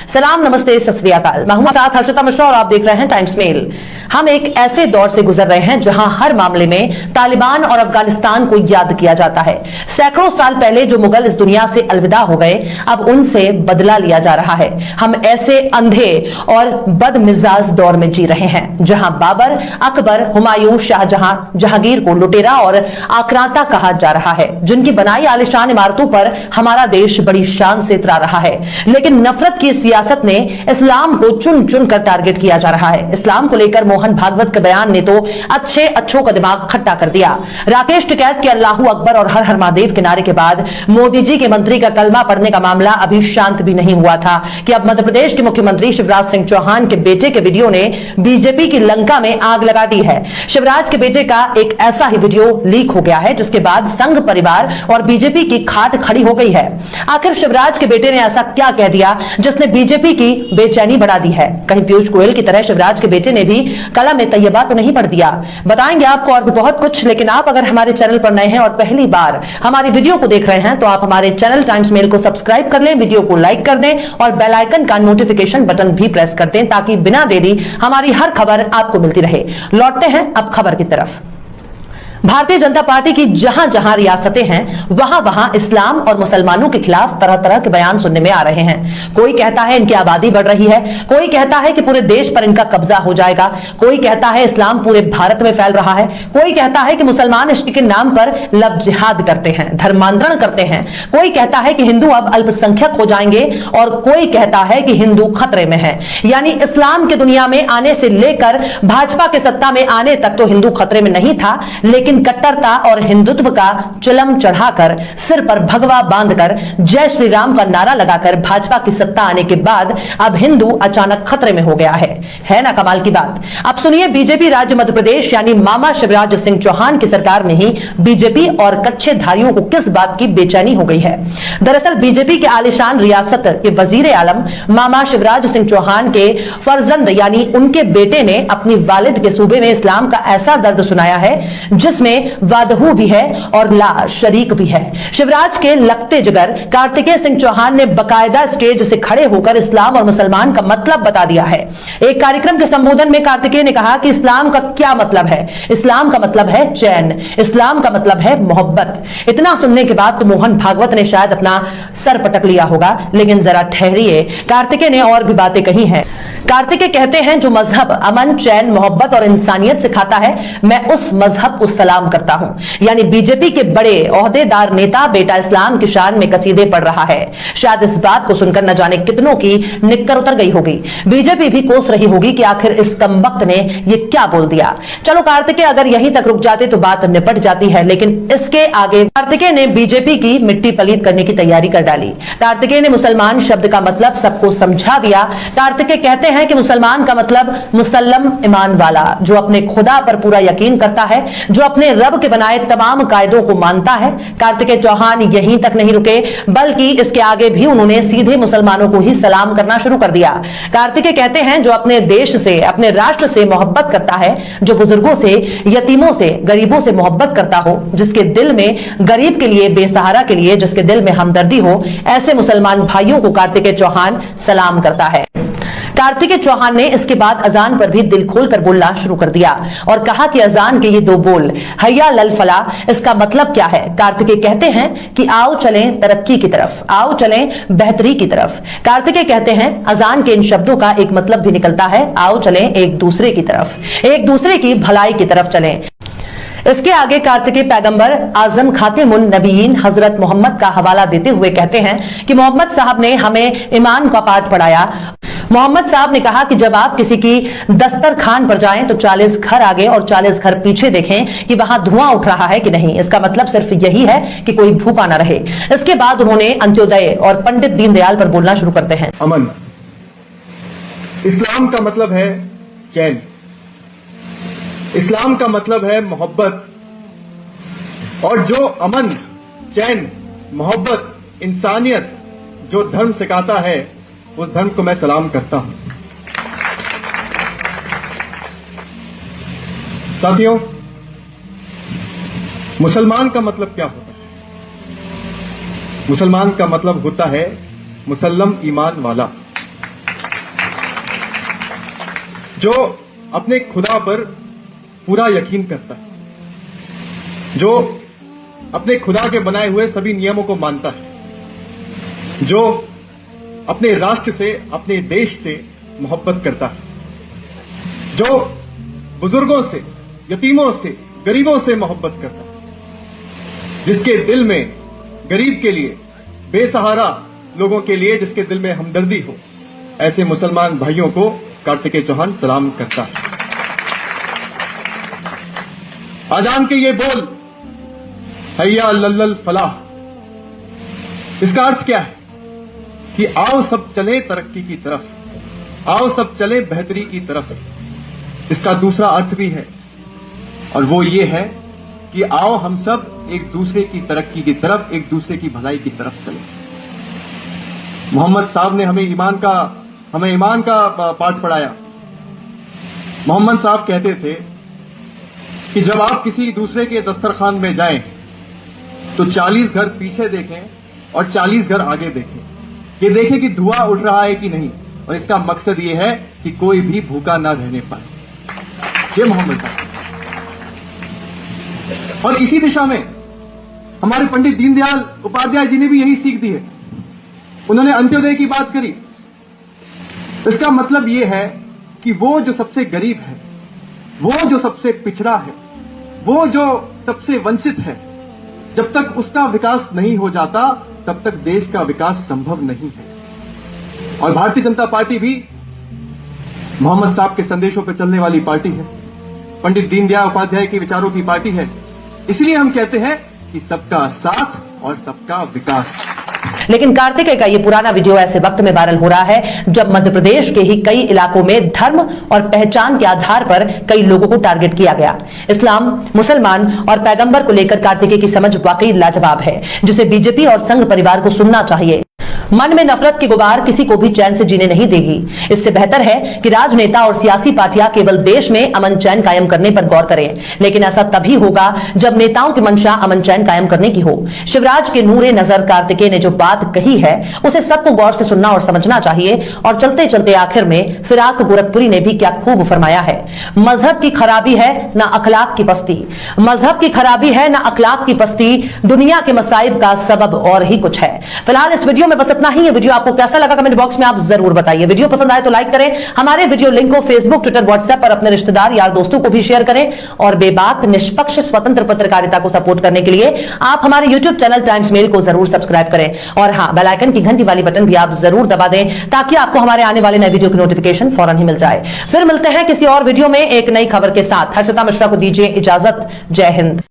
सलाम, नमस्ते, सत श्री अकाल। मैं हूं साथ हर्षिता मिश्रा और आप देख रहे हैं टाइम्स मेल। हम एक ऐसे दौर से गुजर रहे हैं जहां हर मामले में तालिबान और अफगानिस्तान को याद किया जाता है। सैकड़ों साल पहले जो मुगल इस दुनिया से अलविदा हो गए, अब उनसे बदला लिया जा रहा है। हम ऐसे अंधे और बदमिजाज दौर में जी रहे हैं जहां बाबर, अकबर, हुमायूं, शाहजहां, जहांगीर को लुटेरा और आक्रांता कहा जा रहा है, जिनकी बनाई आलिशान इमारतों पर हमारा देश बड़ी शान से इतरा रहा है। लेकिन नफरत की सियासत ने इस्लाम को चुन चुन कर टारगेट किया जा रहा है। इस्लाम को लेकर मोहन भागवत के बयान ने तो अच्छों का दिमाग खट्टा कर दिया। राकेश टिकैत के अल्लाहू अकबर और हर हर महादेव के नारे के बाद मोदी जी के मंत्री का कलमा पढ़ने का मामला अभी शांत भी नहीं हुआ था कि अब मध्य प्रदेश के मुख्यमंत्री शिवराज सिंह चौहान के बेटे के वीडियो ने बीजेपी की लंका में आग लगा दी है। शिवराज के बेटे का एक ऐसा ही वीडियो लीक हो गया है जिसके बाद संघ परिवार और बीजेपी की खाट खड़ी हो गई है। आखिर शिवराज के बेटे ने ऐसा क्या कह दिया जिसने बीजेपी की बेचैनी बढ़ा दी है? कहीं पीयूष गोयल की तरह शिवराज के बेटे ने भी कलम में तैयबा तो नहीं पढ़ दिया? बताएंगे आपको और भी बहुत कुछ। लेकिन आप अगर हमारे चैनल पर नए हैं और पहली बार हमारी वीडियो को देख रहे हैं तो आप हमारे चैनल टाइम्स मेल को सब्सक्राइब कर लें, वीडियो को लाइक कर दें और बेल आइकन का नोटिफिकेशन बटन भी प्रेस कर दें ताकि बिना देरी हमारी हर खबर आपको मिलती रहे। लौटते हैं अब खबर की तरफ। भारतीय जनता पार्टी की जहां जहां रियासतें हैं वहां वहां इस्लाम और मुसलमानों के खिलाफ तरह तरह के बयान सुनने में आ रहे हैं। कोई कहता है इनकी आबादी बढ़ रही है, कोई कहता है कि पूरे देश पर इनका कब्जा हो जाएगा, कोई कहता है इस्लाम पूरे भारत में फैल रहा है, कोई कहता है कि मुसलमान इश्क के नाम पर लव जिहाद करते हैं, धर्मांतरण करते हैं, कोई कहता है कि हिंदू अब अल्पसंख्यक हो जाएंगे और कोई कहता है कि हिंदू खतरे में है। यानी इस्लाम की दुनिया में आने से लेकर भाजपा के सत्ता में आने तक तो हिंदू खतरे में नहीं था, लेकिन कट्टरता और हिंदुत्व का चिलम चढ़ाकर सिर पर भगवा बांधकर जय श्री राम का नारा लगाकर भाजपा की सत्ता आने के बाद अब हिंदू अचानक खतरे में हो गया है ना कमाल की बात। अब सुनिए, बीजेपी राज्य मध्य प्रदेश यानी मामा शिवराज सिंह चौहान की सरकार में ही बीजेपी और कच्छेधारियों को किस बात की बेचैनी हो गई है। दरअसल बीजेपी के आलिशान रियासत के वजीर आलम मामा शिवराज सिंह चौहान के फर्जंद यानी उनके बेटे ने अपनी वालिद के सूबे में इस्लाम का ऐसा दर्द सुनाया है जिसमें वादहू भी है और ला शरीक भी है। शिवराज के लगते जिगर कार्तिकेय सिंह चौहान ने बकायदा स्टेज से खड़े होकर इस्लाम और मुसलमान का मतलब बता दिया है। एक कार्यक्रम के संबोधन में कार्तिकेय ने कहा कि इस्लाम का क्या मतलब है? इस्लाम का मतलब है चैन, इस्लाम का मतलब है मोहब्बत। इतना सुनने के बाद तो मोहन भागवत ने शायद अपना सर पटक लिया होगा, लेकिन जरा ठहरिए, कार्तिकेय ने और भी बातें कही हैं। कार्तिकेय कहते हैं जो मजहब अमन, चैन, मोहब्बत और इंसानियत सिखाता है, मैं उस मजहब को सलाम करता हूं। यानी बीजेपी के बड़े ओहदेदार नेता बेटा इस्लाम की शान में कसीदे पढ़ रहा है। शायद इस बात को सुनकर न जाने कितनों की निक्कर उतर गई होगी। बीजेपी भी कोस रही होगी कि आखिर इस कमबख्त ने ये क्या बोल दिया। चलो कार्तिकेय अगर यहीं तक रुक जाते तो बात निपट जाती है, लेकिन इसके आगे कार्तिकेय ने बीजेपी की मिट्टी पलीत करने की तैयारी कर डाली। कार्तिकेय ने मुसलमान शब्द का मतलब सबको समझा दिया। कार्तिकेय कहते हैं कि मुसलमान का मतलब मुसल्लम ईमान वाला, जो अपने खुदा पर पूरा यकीन करता है, जो अपने रब के बनाए तमाम कायदों को मानता है। कार्तिकेय चौहान यहीं तक नहीं रुके, बल्कि इसके आगे भी उन्होंने सीधे मुसलमानों को ही सलाम करना शुरू कर दिया। कार्तिकेय कहते हैं जो अपने देश से, अपने राष्ट्र से मोहब्बत करता है, जो बुजुर्गों से, यतीमों से, गरीबों से मोहब्बत करता हो, जिसके दिल में गरीब के लिए, बेसहारा के लिए, जिसके दिल में हमदर्दी हो, ऐसे मुसलमान भाइयों को कार्तिकेय चौहान सलाम करता है। कार्तिकेय चौहान ने इसके बाद अजान पर भी दिल खोलकर बोलना शुरू कर दिया और कहा कि अजान के ये दो बोल हया लल फला, इसका मतलब क्या है? कार्तिकेय कहते हैं कि आओ चलें तरक्की की तरफ, आओ चलें बेहतरी की तरफ। कार्तिकेय कहते हैं अजान के इन शब्दों का एक मतलब भी निकलता है, आओ चलें एक दूसरे की तरफ, एक दूसरे की भलाई की तरफ चलें। इसके आगे कार्तिकेय पैगंबर आजम खातिमुन नबीयीन हजरत मोहम्मद का हवाला देते हुए कहते हैं कि मोहम्मद साहब ने हमें ईमान का पाठ पढ़ाया। मोहम्मद साहब ने कहा कि जब आप किसी की दस्तरखान पर जाएं तो 40 घर आगे और 40 घर पीछे देखें कि वहां धुआं उठ रहा है कि नहीं। इसका मतलब सिर्फ यही है कि कोई भूखा ना रहे। इसके बाद उन्होंने अंत्योदय और पंडित दीनदयाल पर बोलना शुरू करते हैं। अमन, इस्लाम का मतलब है चैन, इस्लाम का मतलब है मोहब्बत, और जो अमन, चैन, मोहब्बत, इंसानियत जो धर्म सिखाता है उस धर्म को मैं सलाम करता हूं। साथियों, मुसलमान का मतलब क्या होता है? मुसलमान का मतलब होता है मुसल्लम ईमान वाला। जो अपने खुदा पर पूरा यकीन करता है, जो अपने खुदा के बनाए हुए सभी नियमों को मानता है, जो अपने राष्ट्र से, अपने देश से मोहब्बत करता है, जो बुजुर्गों से, यतीमों से, गरीबों से मोहब्बत करता है, जिसके दिल में गरीब के लिए, बेसहारा लोगों के लिए जिसके दिल में हमदर्दी हो, ऐसे मुसलमान भाइयों को कार्तिकेय चौहान सलाम करता है। आजान के ये बोल, हैया लल्लल फलाह, इसका अर्थ क्या है कि आओ सब चले तरक्की की तरफ, आओ सब चले बेहतरी की तरफ। इसका दूसरा अर्थ भी है, और वो ये है कि आओ हम सब एक दूसरे की तरक्की की तरफ, एक दूसरे की भलाई की तरफ चले। मोहम्मद साहब ने हमें ईमान का पाठ पढ़ाया। मोहम्मद साहब कहते थे कि जब आप किसी दूसरे के दस्तरखान में जाएं तो 40 घर पीछे देखें और 40 घर आगे देखें, ये देखें कि धुआं उठ रहा है कि नहीं, और इसका मकसद ये है कि कोई भी भूखा ना रहने पाए। ये मोहम्मद साहब। और इसी दिशा में हमारे पंडित दीनदयाल उपाध्याय जी ने भी यही सीख दी है। उन्होंने अंत्योदय की बात करी। इसका मतलब यह है कि वो जो सबसे गरीब है, वो जो सबसे पिछड़ा है, वो जो सबसे वंचित है, जब तक उसका विकास नहीं हो जाता तब तक देश का विकास संभव नहीं है। और भारतीय जनता पार्टी भी मोहम्मद साहब के संदेशों पर चलने वाली पार्टी है, पंडित दीनदयाल उपाध्याय के विचारों की पार्टी है। इसलिए हम कहते हैं कि सबका साथ और सबका विकास। लेकिन कार्तिकेय का ये पुराना वीडियो ऐसे वक्त में वायरल हो रहा है जब मध्य प्रदेश के ही कई इलाकों में धर्म और पहचान के आधार पर कई लोगों को टारगेट किया गया। इस्लाम, मुसलमान और पैगंबर को लेकर कार्तिकेय की समझ वाकई लाजवाब है, जिसे बीजेपी और संघ परिवार को सुनना चाहिए। मन में नफरत की गुबार किसी को भी चैन से जीने नहीं देगी। इससे बेहतर है कि राजनेता और सियासी पार्टियां केवल देश में अमन चैन कायम करने पर गौर करें, लेकिन ऐसा तभी होगा जब नेताओं की मंशा अमन चैन कायम करने की हो। शिवराज के नूरे नजर कार्तिकेय ने जो बात कही है उसे सबको गौर से सुनना और समझना चाहिए। और चलते चलते आखिर में फिराक गोरखपुरी ने भी क्या खूब फरमाया है, मजहब की खराबी है ना अखलाक की पस्ती, मजहब की खराबी है ना अखलाक की पस्ती, दुनिया के मसाइब का सबब और ही कुछ है। फिलहाल इस वीडियो में बस इतना ही। ये वीडियो आपको कैसा लगा कमेंट बॉक्स में आप जरूर बताइए। वीडियो पसंद आए तो लाइक करें, हमारे वीडियो लिंक को फेसबुक, ट्विटर, व्हाट्सएप पर अपने रिश्तेदार, यार, दोस्तों को भी शेयर करें। और बेबाक, निष्पक्ष, स्वतंत्र पत्रकारिता को सपोर्ट करने के लिए आप हमारे यूट्यूब चैनल टाइम्स मेल को जरूर सब्सक्राइब करें। और हाँ, बेल आइकन की घंटी वाली बटन भी आप जरूर दबा दें ताकि आपको हमारे आने वाले नए वीडियो की नोटिफिकेशन फौरन ही मिल जाए। फिर मिलते हैं किसी और वीडियो में एक नई खबर के साथ। हर्षिता मिश्रा को दीजिए इजाजत। जय हिंद।